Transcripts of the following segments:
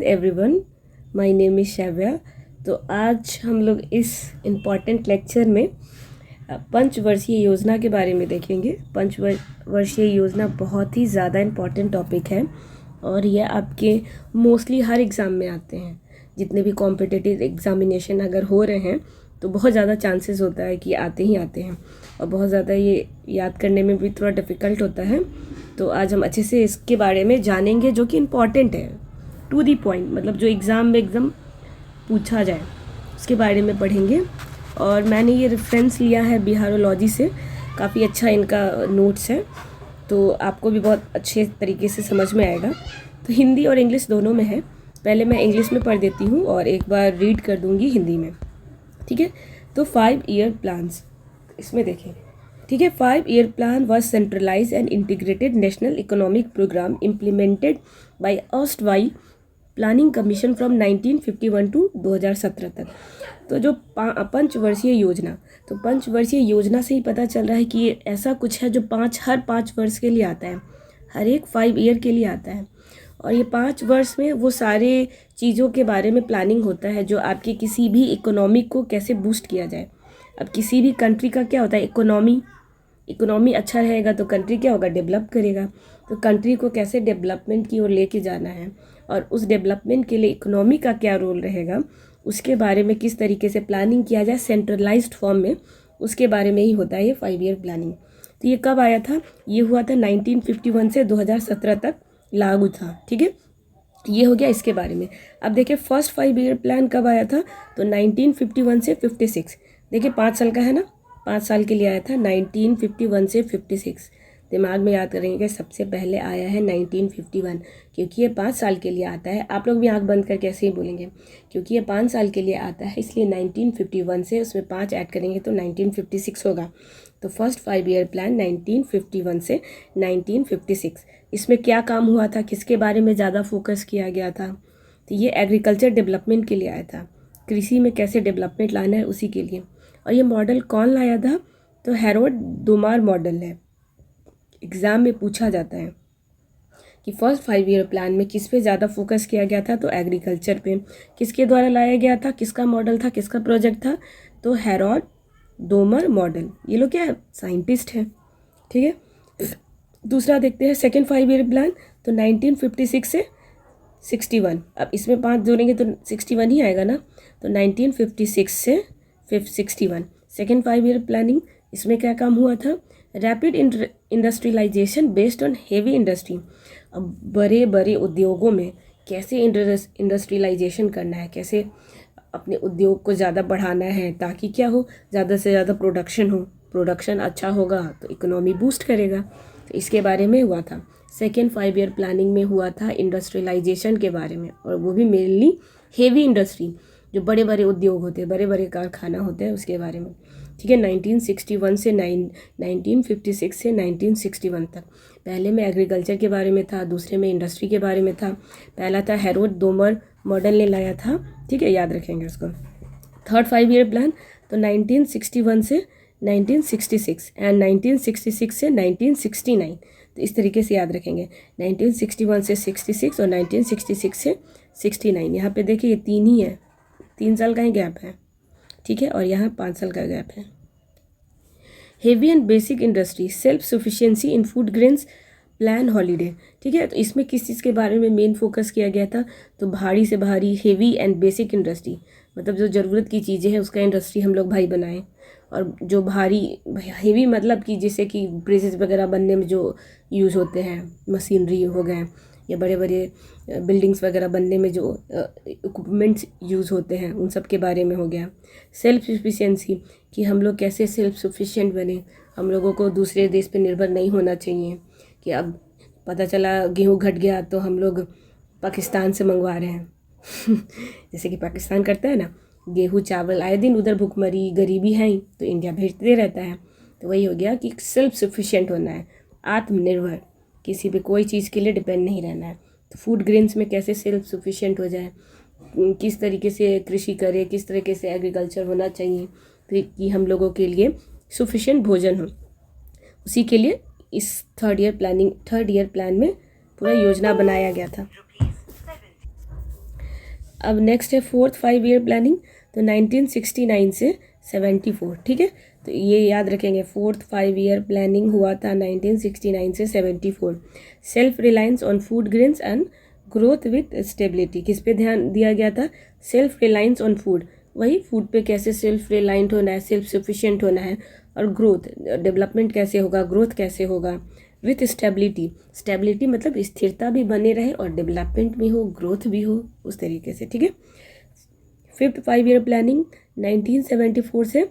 Hind everyone, my name is Shavya. तो आज हम लोग इस इम्पॉर्टेंट लेक्चर में पंचवर्षीय योजना के बारे में देखेंगे। पंचवर्षीय योजना बहुत ही ज़्यादा इम्पॉर्टेंट टॉपिक है और यह आपके मोस्टली हर एग्ज़ाम में आते हैं। जितने भी कॉम्पिटिटिव एग्जामिनेशन अगर हो रहे हैं तो बहुत ज़्यादा चांसेस होता है कि आते ही आते हैं और बहुत ज़्यादा ये याद करने में भी थोड़ा डिफ़िकल्ट होता है। तो आज हम अच्छे से इसके बारे में जानेंगे जो कि इम्पॉर्टेंट है, टू दी पॉइंट, मतलब जो एग्ज़ाम में एकदम पूछा जाए उसके बारे में पढ़ेंगे। और मैंने ये रेफरेंस लिया है बिहारोलॉजी से, काफ़ी अच्छा इनका नोट्स है, तो आपको भी बहुत अच्छे तरीके से समझ में आएगा। तो हिंदी और इंग्लिश दोनों में है। पहले मैं इंग्लिश में पढ़ देती हूँ और एक बार रीड कर दूँगी हिंदी में, ठीक है। तो 5 ईयर प्लान्स इसमें देखें, ठीक है। 5 year plan was centralize and integrated national economic program implemented by erstwhile planning commission from 1951 to 2017 तक। तो जो पंचवर्षीय योजना, तो पंचवर्षीय योजना से ही पता चल रहा है कि ये ऐसा कुछ है जो हर 5 वर्ष के लिए आता है, हर एक 5 ईयर के लिए आता है। और ये 5 वर्ष में वो सारे चीज़ों के बारे में प्लानिंग होता है जो आपकी किसी भी इकोनॉमी को कैसे बूस्ट किया जाए। अब किसी भी कंट्री का क्या होता है, इकोनॉमी अच्छा रहेगा तो कंट्री क्या होगा, डेवलप करेगा। तो कंट्री को कैसे डेवलपमेंट की ओर लेके जाना है और उस डेवलपमेंट के लिए इकोनॉमी का क्या रोल रहेगा, उसके बारे में किस तरीके से प्लानिंग किया जाए सेंट्रलाइज्ड फॉर्म में, उसके बारे में ही होता है ये 5 ईयर प्लानिंग। तो ये कब आया था, ये हुआ था 1951 से 2017 तक लागू था, ठीक है। ये हो गया इसके बारे में। अब देखिए फर्स्ट 5 ईयर प्लान कब आया था, तो 1951 से 56, देखिए 5 साल का है ना, 5 साल के लिए आया था 1951 से 56। दिमाग में याद करेंगे सबसे पहले आया है 1951, क्योंकि ये 5 साल के लिए आता है। आप लोग भी आंख बंद करके ऐसे ही बोलेंगे, क्योंकि ये 5 साल के लिए आता है इसलिए 1951 से उसमें 5 ऐड करेंगे तो 1956 होगा। तो फर्स्ट 5 ईयर प्लान 1951 से 1956। इसमें क्या काम हुआ था, किसके बारे में ज़्यादा फोकस किया गया था, तो ये एग्रीकल्चर डेवलपमेंट के लिए आया था, कृषि में कैसे डेवलपमेंट लाना है उसी के लिए। और ये मॉडल कौन लाया था, तो हैरोल्ड डोमार मॉडल है। एग्ज़ाम में पूछा जाता है कि फर्स्ट 5 ईयर प्लान में किस पे ज़्यादा फोकस किया गया था, तो एग्रीकल्चर पे। किसके द्वारा लाया गया था, किसका मॉडल था, किसका प्रोजेक्ट था, तो हैरोल्ड डोमर मॉडल। ये लोग क्या है, साइंटिस्ट हैं, ठीक है। दूसरा देखते हैं सेकेंड 5 ईयर प्लान, तो 1956 से 61। अब इसमें 5 जोड़ेंगे तो 61 ही आएगा ना, तो 1956 से 61 सेकेंड 5 ईयर प्लानिंग। इसमें क्या काम हुआ था, rapid industrialization based on heavy industry. अब बड़े बड़े उद्योगों में कैसे इंडस्ट्रियलाइजेशन करना है, कैसे अपने उद्योग को ज़्यादा बढ़ाना है ताकि क्या हो, ज़्यादा से ज़्यादा प्रोडक्शन हो, प्रोडक्शन अच्छा होगा तो इकोनॉमी बूस्ट करेगा। तो इसके बारे में हुआ था। सेकेंड 5 ईयर प्लानिंग में हुआ था इंडस्ट्रियलाइजेशन के बारे में, और वो भी मेनली हेवी इंडस्ट्री, जो बड़े बड़े उद्योग होते हैं, बड़े बड़े कारखाना होते हैं, उसके बारे में, ठीक है। 1956 से 1961 तक। पहले में एग्रीकल्चर के बारे में था, दूसरे में इंडस्ट्री के बारे में था। पहला था हैरोल्ड डोमर मॉडल ने लाया था, ठीक है, याद रखेंगे उसको। थर्ड 5 ईयर प्लान, तो 1961 से 1966 एंड 1966 से 1969। तो इस तरीके से याद रखेंगे, 1961 से 66 और 1966 से 69। यहाँ पे देखिए ये 3 ही है, 3 साल का ही गैप है, ठीक है, और यहाँ 5 साल का गैप है। Heavy and basic industry, self sufficiency in food grains, plan holiday, ठीक है। तो इसमें किस चीज़ के बारे में मेन फोकस किया गया था, तो भारी से भारी, हेवी एंड बेसिक इंडस्ट्री, मतलब जो ज़रूरत की चीज़ें हैं उसका इंडस्ट्री हम लोग भाई बनाएं। और जो भारी हेवी मतलब कि जैसे कि ब्रिजेस वगैरह बनने में जो यूज़ होते हैं, मशीनरी हो गए, या बड़े बड़े बिल्डिंग्स वगैरह बनने में जो इक्विपमेंट्स यूज़ होते हैं, उन सब के बारे में हो गया। सेल्फ सफिशिएंसी, कि हम लोग कैसे सेल्फ सफिशिएंट बने, हम लोगों को दूसरे देश पे निर्भर नहीं होना चाहिए कि अब पता चला गेहूँ घट गया तो हम लोग पाकिस्तान से मंगवा रहे हैं जैसे कि पाकिस्तान करता है ना, गेहूँ चावल आए दिन उधर भुखमरी गरीबी है ही, तो इंडिया भेजते रहता है। तो वही हो गया कि सेल्फ सफिशिएंट होना है, आत्मनिर्भर, किसी पे कोई चीज़ के लिए डिपेंड नहीं रहना है। तो फूड ग्रेन्स में कैसे सेल्फ सफिशिएंट हो जाए, किस तरीके से कृषि करे, किस तरीके से एग्रीकल्चर होना चाहिए कि हम लोगों के लिए सफिशिएंट भोजन हो, उसी के लिए इस थर्ड ईयर प्लान में पूरा योजना बनाया गया था। अब नेक्स्ट है 4th 5 ईयर प्लानिंग, तो 1969 से 74, ठीक है। तो ये याद रखेंगे, 4th 5 ईयर प्लानिंग हुआ था 1969 से 74। Self reliance on food grains and growth with stability, किस पे ध्यान दिया गया था? सेल्फ रिलायंस ऑन फूड, वही फूड पे कैसे सेल्फ रिलायंट होना है, सेल्फ सफिशिएंट होना है, और ग्रोथ, डेवलपमेंट कैसे होगा, ग्रोथ कैसे होगा, विथ स्टेबिलिटी, स्टेबिलिटी मतलब स्थिरता भी बने रहे और डेवलपमेंट भी हो, ग्रोथ भी हो, उस तरीके से, ठीक है। 5th 5 ईयर प्लानिंग 1974 से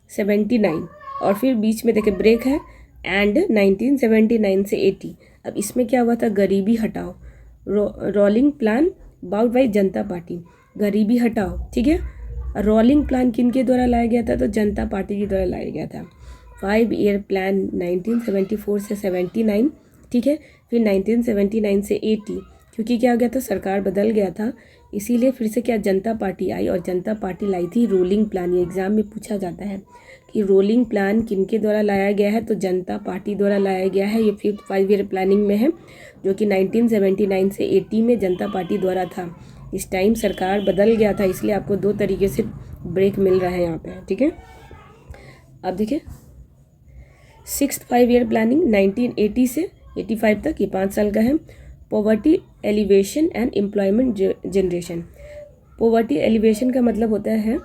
79, और फिर बीच में देखिए ब्रेक है, एंड 1979 से 80। अब इसमें क्या हुआ था? गरीबी हटाओ, rolling plan bought by Janata party, गरीबी हटाओ, ठीक है। रोलिंग प्लान किन के द्वारा लाया गया था? तो जनता पार्टी के द्वारा लाया गया था। 5 ईयर प्लान 1974 से 79, ठीक है। फिर 1979 से 80, क्योंकि क्या हो गया था? सरकार बदल गया था, इसीलिए फिर से क्या, जनता पार्टी आई, और जनता पार्टी लाई थी रोलिंग प्लान। ये एग्ज़ाम में पूछा जाता है कि रोलिंग प्लान किन के द्वारा लाया गया है, तो जनता पार्टी द्वारा लाया गया है। ये 5th 5 ईयर प्लानिंग में है, जो कि 1979 से 80 में जनता पार्टी द्वारा था। इस टाइम सरकार बदल गया था, इसलिए आपको 2 तरीके से ब्रेक मिल रहा है यहाँ पे, ठीक है। अब देखिए 6th 5 ईयर प्लानिंग 1980 से 85 तक, ये 5 साल का है। Poverty alleviation and employment generation, poverty alleviation का मतलब होता है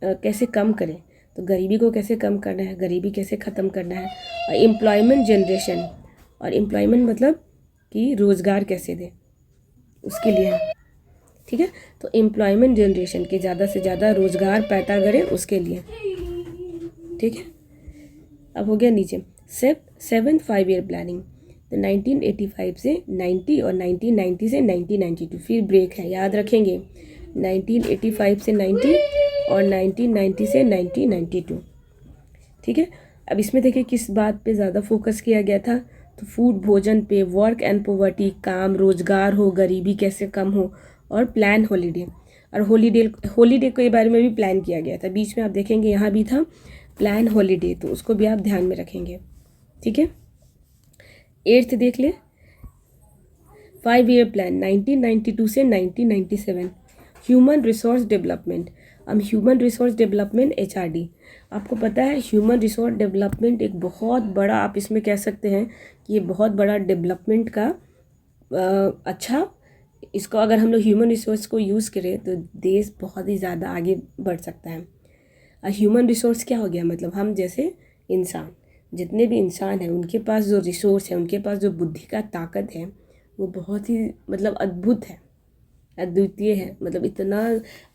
कैसे कम करें, तो गरीबी को कैसे कम करना है, गरीबी कैसे ख़त्म करना है। और एम्प्लॉयमेंट जनरेशन, और एम्प्लॉयमेंट मतलब कि रोज़गार कैसे दें, उसके लिए है, ठीक है। तो एम्प्लॉयमेंट जनरेशन के ज़्यादा से ज़्यादा रोज़गार पैदा करें, उसके लिए, ठीक है। अब हो गया नीचे 7th 5 ईयर प्लानिंग, तो 1985 से 90 और 1990 से 1992, फिर ब्रेक है, याद रखेंगे 1985 से 90 और 1990 से 1992, ठीक है। अब इसमें देखिए किस बात पे ज़्यादा फोकस किया गया था, तो फूड, भोजन पे, वर्क एंड पॉवर्टी, काम, रोज़गार हो, गरीबी कैसे कम हो, और प्लान हॉलीडे, और हॉलीडे के बारे में भी प्लान किया गया था। बीच में आप देखेंगे यहाँ भी था प्लान हॉलीडे, तो उसको भी आप ध्यान में रखेंगे, ठीक है। 8th देख ले, 5 ईयर प्लान 1992 से 1997, ह्यूमन रिसोर्स डेवलपमेंट। अब ह्यूमन रिसोर्स डेवलपमेंट HRD, आपको पता है ह्यूमन रिसोर्स डेवलपमेंट एक बहुत बड़ा, आप इसमें कह सकते हैं कि ये बहुत बड़ा डेवलपमेंट का अच्छा, इसको अगर हम लोग ह्यूमन रिसोर्स को यूज़ करें तो देश बहुत ही ज़्यादा आगे बढ़ सकता है। ह्यूमन रिसोर्स क्या हो गया? मतलब हम जैसे इंसान, जितने भी इंसान हैं उनके पास जो रिसोर्स है, उनके पास जो बुद्धि का ताकत है, वो बहुत ही मतलब अद्भुत है, अद्वितीय है। मतलब इतना,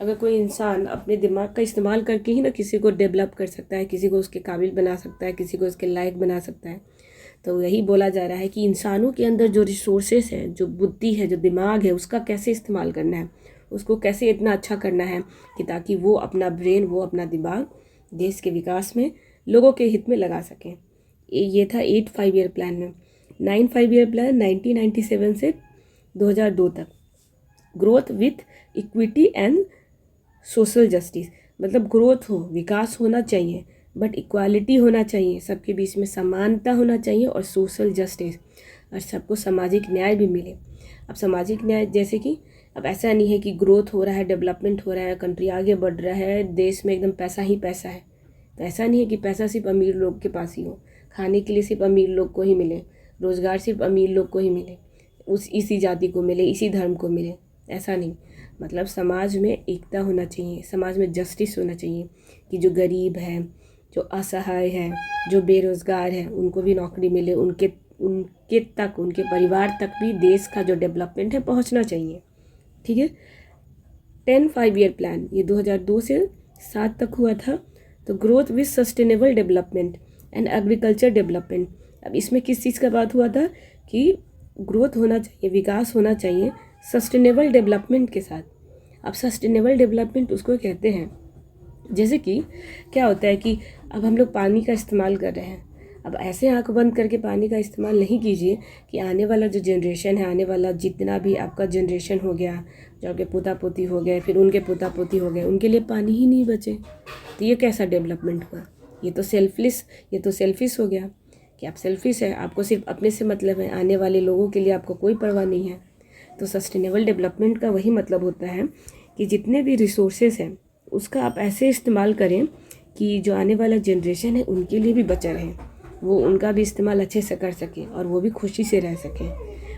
अगर कोई इंसान अपने दिमाग का इस्तेमाल करके ही ना किसी को डेवलप कर सकता है, किसी को उसके काबिल बना सकता है, किसी को उसके लायक बना सकता है, तो यही बोला जा रहा है कि इंसानों के अंदर जो रिसोर्सेस है, जो बुद्धि है, जो दिमाग है, उसका कैसे इस्तेमाल करना है, उसको कैसे इतना अच्छा करना है कि ताकि वो अपना ब्रेन, वो अपना दिमाग देश के विकास में, लोगों के हित में लगा सकें। ये था 8 5 ईयर प्लान में। 9 5 ईयर प्लान 1997 से 2002 तक, growth with equity and social justice, मतलब ग्रोथ हो, विकास होना चाहिए, बट इक्वालिटी होना चाहिए, सबके बीच में समानता होना चाहिए, और सोशल जस्टिस, और सबको सामाजिक न्याय भी मिले। अब सामाजिक न्याय जैसे कि अब ऐसा नहीं है कि ग्रोथ हो रहा है, डेवलपमेंट हो रहा है, कंट्री आगे बढ़ रहा है, देश में एकदम पैसा ही पैसा है, तो ऐसा नहीं है कि पैसा सिर्फ अमीर लोग के पास ही हो, खाने के लिए सिर्फ अमीर लोग को ही मिले, रोज़गार सिर्फ अमीर लोग को ही मिले, इसी जाति को मिले, इसी धर्म को मिले, ऐसा नहीं। मतलब समाज में एकता होना चाहिए, समाज में जस्टिस होना चाहिए, कि जो गरीब है, जो असहाय है, जो बेरोज़गार है, उनको भी नौकरी मिले, उनके तक, उनके परिवार तक भी देश का जो डेवलपमेंट है पहुंचना चाहिए, ठीक है। 10 5 ईयर प्लान, ये 2002 से 7 तक हुआ था, तो growth with sustainable development and agriculture development. अब इसमें किस चीज़ का बात हुआ था कि ग्रोथ होना चाहिए, विकास होना चाहिए सस्टेनेबल डेवलपमेंट के साथ। अब सस्टेनेबल डेवलपमेंट उसको कहते हैं, जैसे कि क्या होता है कि अब हम लोग पानी का इस्तेमाल कर रहे हैं, अब ऐसे आंख बंद करके पानी का इस्तेमाल नहीं कीजिए कि आने वाला जो जनरेशन है, आने वाला जितना भी आपका जनरेशन हो गया, जो आपके पोता पोती हो गए, फिर उनके पोता पोती हो गए, उनके लिए पानी ही नहीं बचे, तो ये कैसा डेवलपमेंट हुआ? ये तो सेल्फिश हो गया कि आप सेल्फिश है, आपको सिर्फ अपने से मतलब है, आने वाले लोगों के लिए आपको कोई परवाह नहीं है। तो सस्टेनेबल डेवलपमेंट का वही मतलब होता है कि जितने भी रिसोर्सेज हैं उसका आप ऐसे इस्तेमाल करें कि जो आने वाला जनरेशन है उनके लिए भी बचा रहे, वो उनका भी इस्तेमाल अच्छे से कर सकें और वो भी खुशी से रह सकें।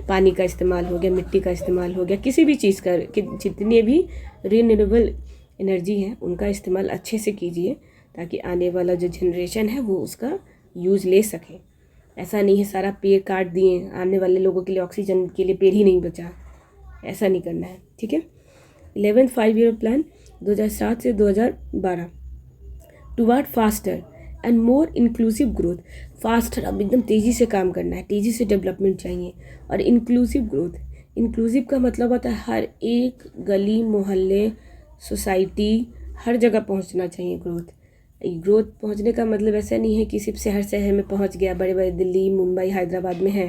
पानी का इस्तेमाल हो गया, मिट्टी का इस्तेमाल हो गया, किसी भी चीज़ का कि जितनी भी रिन्यूएबल एनर्जी है उनका इस्तेमाल अच्छे से कीजिए ताकि आने वाला जो जनरेशन है वो उसका यूज़ ले सके। ऐसा नहीं है सारा पेड़ काट दिए, आने वाले लोगों के लिए ऑक्सीजन के लिए पेड़ ही नहीं बचा, ऐसा नहीं करना है, ठीक है। 11th 5 ईयर प्लान 2007 से 2012 toward faster and more inclusive growth. Faster, अब एकदम तेज़ी से काम करना है, तेज़ी से डेवलपमेंट चाहिए। और इंक्लूसिव ग्रोथ, इंक्लूसिव का मतलब होता है हर एक गली मोहल्ले सोसाइटी हर जगह पहुंचना चाहिए ग्रोथ। ग्रोथ पहुंचने का मतलब ऐसा नहीं है कि सिर्फ शहर शहर में पहुंच गया, बड़े बड़े दिल्ली मुंबई हैदराबाद में है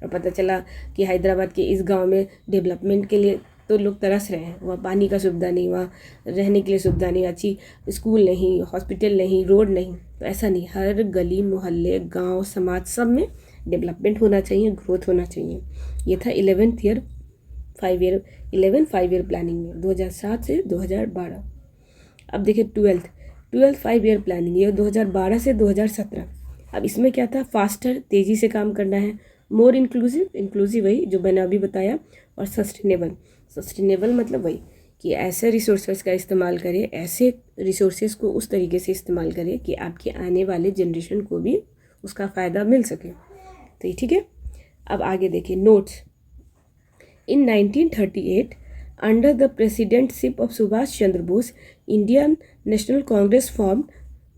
और पता चला कि हैदराबाद के इस गांव में डेवलपमेंट के लिए तो लोग तरस रहे हैं, वहाँ पानी का सुविधा नहीं, वहाँ रहने के लिए सुविधा नहीं, अच्छी स्कूल नहीं, हॉस्पिटल नहीं, रोड नहीं। तो ऐसा नहीं, हर गली मोहल्ले गांव समाज सब में डेवलपमेंट होना चाहिए, ग्रोथ होना चाहिए। ये था 11th 5 ईयर प्लानिंग में 2007 से 2012। अब देखिए 12th 5 ईयर प्लानिंग, ये 2012 से 2017। अब इसमें क्या था, फास्टर, तेज़ी से काम करना है, मोर इंक्लूसिव, इंक्लूसिव वही जो मैंने अभी बताया, और सस्टेनेबल, सस्टेनेबल मतलब वही कि ऐसे रिसोर्सेज का इस्तेमाल करें, ऐसे रिसोर्सेज को उस तरीके से इस्तेमाल करें कि आपके आने वाले जनरेशन को भी उसका फ़ायदा मिल सके। तो ठीक है, अब आगे देखिए notes. In 1938 under the presidentship of Subhash Chandra Bose, Indian national Congress form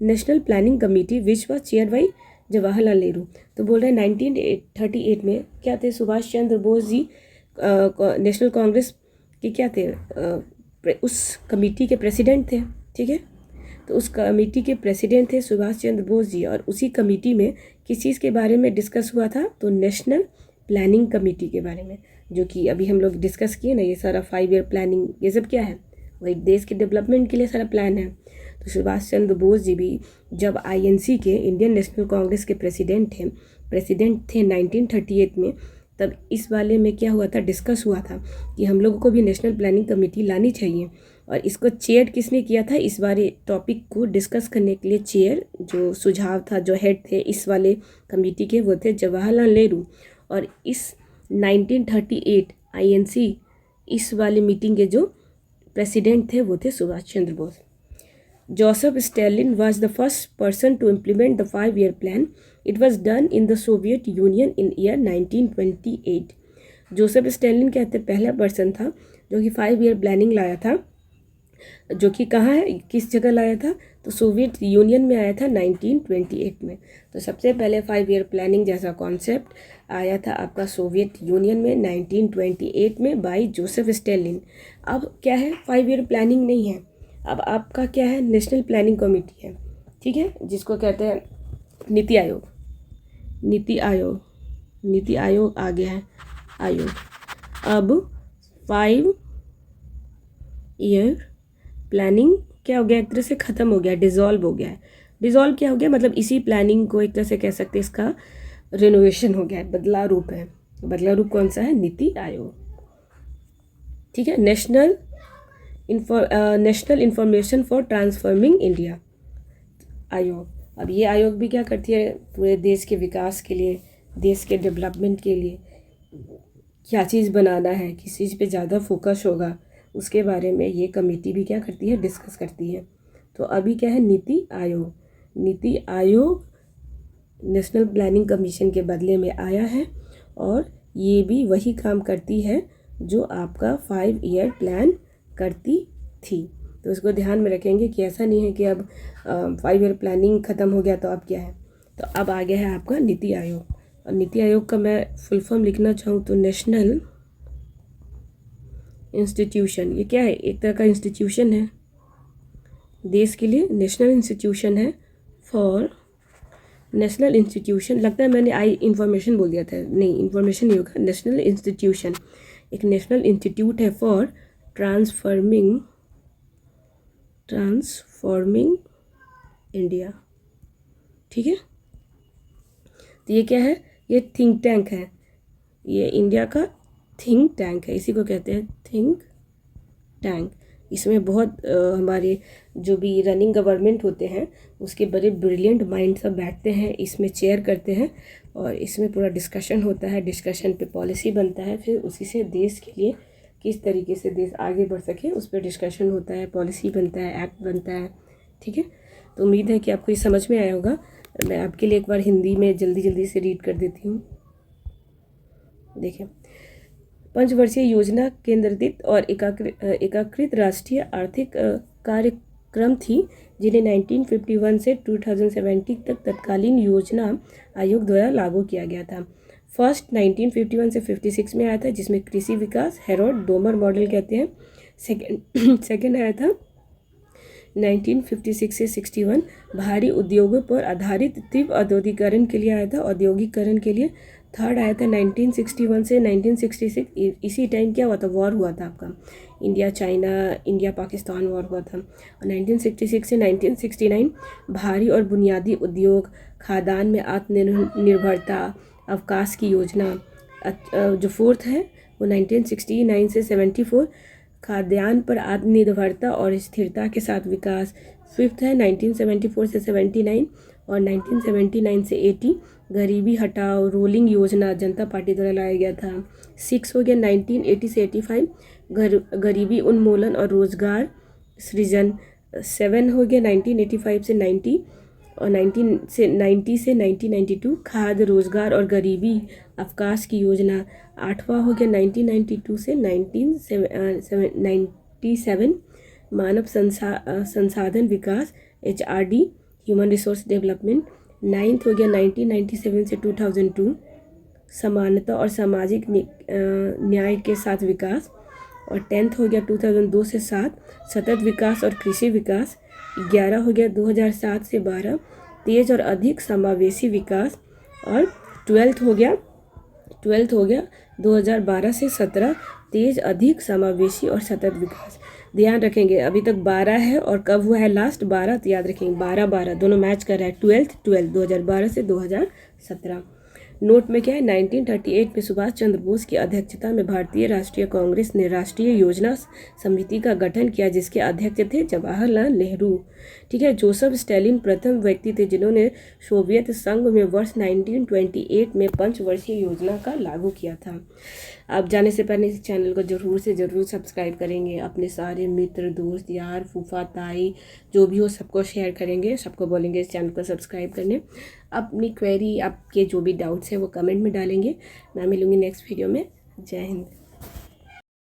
national planning committee which was chair by Jawaharlal Nehru. तो बोल रहे हैं 1938 में क्या थे, सुभाष चंद्र बोस जी नेशनल कांग्रेस के क्या थे, उस कमेटी के प्रेसिडेंट थे, ठीक है। तो उस कमेटी के प्रेसिडेंट थे सुभाष चंद्र बोस जी, और उसी कमेटी में किस चीज़ के बारे में डिस्कस हुआ था, तो नेशनल प्लानिंग कमेटी के बारे में, जो कि अभी हम लोग डिस्कस किए ना, ये सारा 5 ईयर प्लानिंग ये सब क्या है, वही देश के डेवलपमेंट के लिए सारा प्लान है। तो सुभाष चंद्र बोस जी भी जब INC के, इंडियन नेशनल कांग्रेस के प्रेसिडेंट थे 1938 में, तब इस वाले में क्या हुआ था, डिस्कस हुआ था कि हम लोगों को भी नेशनल प्लानिंग कमेटी लानी चाहिए। और इसको चेयर किसने किया था, इस बारे टॉपिक को डिस्कस करने के लिए चेयर, जो सुझाव था, जो हेड थे इस वाले कमेटी के, वो थे जवाहरलाल नेहरू। और इस 1938 INC इस वाले मीटिंग के जो प्रेसिडेंट थे वो थे Subhash Chandra Bose. Joseph Stalin was the first person to implement the 5 year plan. It was done in the Soviet Union in year 1928. Joseph Stalin कहते पहला पर्सन था जो कि 5 ईयर प्लानिंग लाया था, जो कि कहाँ है, किस जगह लाया था, तो सोवियत यूनियन में आया था 1928 में। तो सबसे पहले 5 ईयर प्लानिंग जैसा कॉन्सेप्ट आया था आपका सोवियत यूनियन में 1928 में बाय जोसेफ स्टैलिन। अब क्या है, 5 ईयर प्लानिंग नहीं है, अब आपका क्या है, नेशनल प्लानिंग कमेटी है, ठीक है, जिसको कहते हैं नीति आयोग। नीति आयोग आ गया है आयोग। अब 5 ईयर प्लानिंग क्या हो गया, एक तरह से ख़त्म हो गया, डिज़ोल्व हो गया है। डिज़ोल्व क्या हो गया, मतलब इसी प्लानिंग को एक तरह से कह सकते हैं इसका रिनोवेशन हो गया है, बदला रूप है। बदला रूप कौन सा है, नीति आयोग, ठीक है। National information for transforming India आयोग। अब ये आयोग भी क्या करती है, पूरे देश के विकास के लिए, देश के डेवलपमेंट के लिए क्या चीज़ बनाना है, किस चीज़ पे ज़्यादा फोकस होगा, उसके बारे में ये कमेटी भी क्या करती है, डिस्कस करती है। तो अभी क्या है, NITI Aayog national planning commission के बदले में आया है, और ये भी वही काम करती है जो आपका 5 ईयर प्लान करती थी। तो इसको ध्यान में रखेंगे कि ऐसा नहीं है कि अब 5 ईयर प्लानिंग ख़त्म हो गया तो अब क्या है। तो अब आ गया है आपका नीति आयोग। और नीति आयोग का मैं फुल फॉर्म लिखना चाहूँ तो नेशनल इंस्टीट्यूशन, ये क्या है, एक तरह का इंस्टीट्यूशन है देश के लिए, नेशनल इंस्टीट्यूशन है फॉर, नेशनल इंस्टीट्यूशन, लगता है मैंने इंफॉर्मेशन बोल दिया था, नहीं इंफॉर्मेशन नहीं होगा, नेशनल इंस्टीट्यूशन, एक नेशनल इंस्टीट्यूट है फॉर ट्रांसफॉर्मिंग इंडिया, ठीक है। तो ये क्या है, ये थिंक टैंक है, ये इंडिया का थिंक टैंक है, इसी को कहते हैं थिंक टैंक, इसमें बहुत हमारे जो भी रनिंग गवर्नमेंट होते हैं उसके बड़े ब्रिलियंट माइंड सब बैठते हैं, इसमें चेयर करते हैं और इसमें पूरा डिस्कशन होता है। डिस्कशन पे पॉलिसी बनता है, फिर उसी से देश के लिए किस तरीके से देश आगे बढ़ सके उस पर डिस्कशन होता है, पॉलिसी बनता है, एक्ट बनता है। ठीक है, तो उम्मीद है कि आपको ये समझ में आया होगा। मैं आपके लिए एक बार हिंदी में जल्दी से रीड कर देती हूँ। देखिए, पंचवर्षीय योजना केंद्रित और एकीकृत राष्ट्रीय आर्थिक कार्यक्रम थी जिन्हें 1951 से 2017 तक तत्कालीन योजना आयोग द्वारा लागू किया गया था। फर्स्ट 1951 से 56 में आया था, जिसमें कृषि विकास हेरोड डोमर मॉडल कहते हैं। सेकेंड आया था 1956 से 61 भारी उद्योगों पर आधारित तीव्र औद्योगिकरण के लिए आया था, औद्योगिकरण के लिए। थर्ड आया था 1961 से 1966, इसी टाइम क्या हुआ था, वॉर हुआ था आपका, India China, India Pakistan war हुआ था। और 1966 से 1969 भारी और बुनियादी उद्योग, खाद्यान्न में आत्मनिर्भरता, अवकाश की योजना। जो फोर्थ है वो 1969 से 74 खाद्यान्न पर आत्मनिर्भरता और स्थिरता के साथ विकास। फिफ्थ है 1974 से 79 और 1979 से 80 गरीबी हटाओ रोलिंग योजना जनता पार्टी द्वारा लाया गया था। 6 हो गया 1980 से 85 गरीबी उन्मूलन और रोजगार सृजन। 7 हो गया 1985 से 90 और 90 से 1992 खाद्य रोजगार और गरीबी अवकाश की योजना। 8वां हो गया 1992 से 1997 मानव संसाधन विकास HRD human resource development. 9th हो गया 1997 से 2002 समानता और सामाजिक न्याय के साथ विकास। और 10th हो गया 2002 से 7 सतत विकास और कृषि विकास। 11 हो गया 2007 से 12 तेज और अधिक समावेशी विकास। और 12th हो गया 2012 से 17 तेज अधिक समावेशी और सतत विकास। ध्यान रखेंगे अभी तक 12 है और कब हुआ है लास्ट 12, तो याद रखेंगे 12 दोनों मैच कर रहा है। 12 2012 से 2017। नोट में क्या है, 1938 में सुभाष चंद्र बोस की अध्यक्षता में भारतीय राष्ट्रीय कांग्रेस ने राष्ट्रीय योजना समिति का गठन किया, जिसके अध्यक्ष थे जवाहरलाल नेहरू। ठीक है, जोसेफ स्टालिन प्रथम व्यक्ति थे जिन्होंने सोवियत संघ में वर्ष 1928 में पंचवर्षीय योजना का लागू किया था। आप जाने से पहले इस चैनल को ज़रूर से ज़रूर सब्सक्राइब करेंगे, अपने सारे मित्र दोस्त यार फूफा ताई जो भी हो सबको शेयर करेंगे, सबको बोलेंगे इस चैनल को सब्सक्राइब करने। अपनी क्वेरी आपके जो भी डाउट्स हैं वो कमेंट में डालेंगे, मैं मिलूँगी नेक्स्ट वीडियो में। जय हिंद।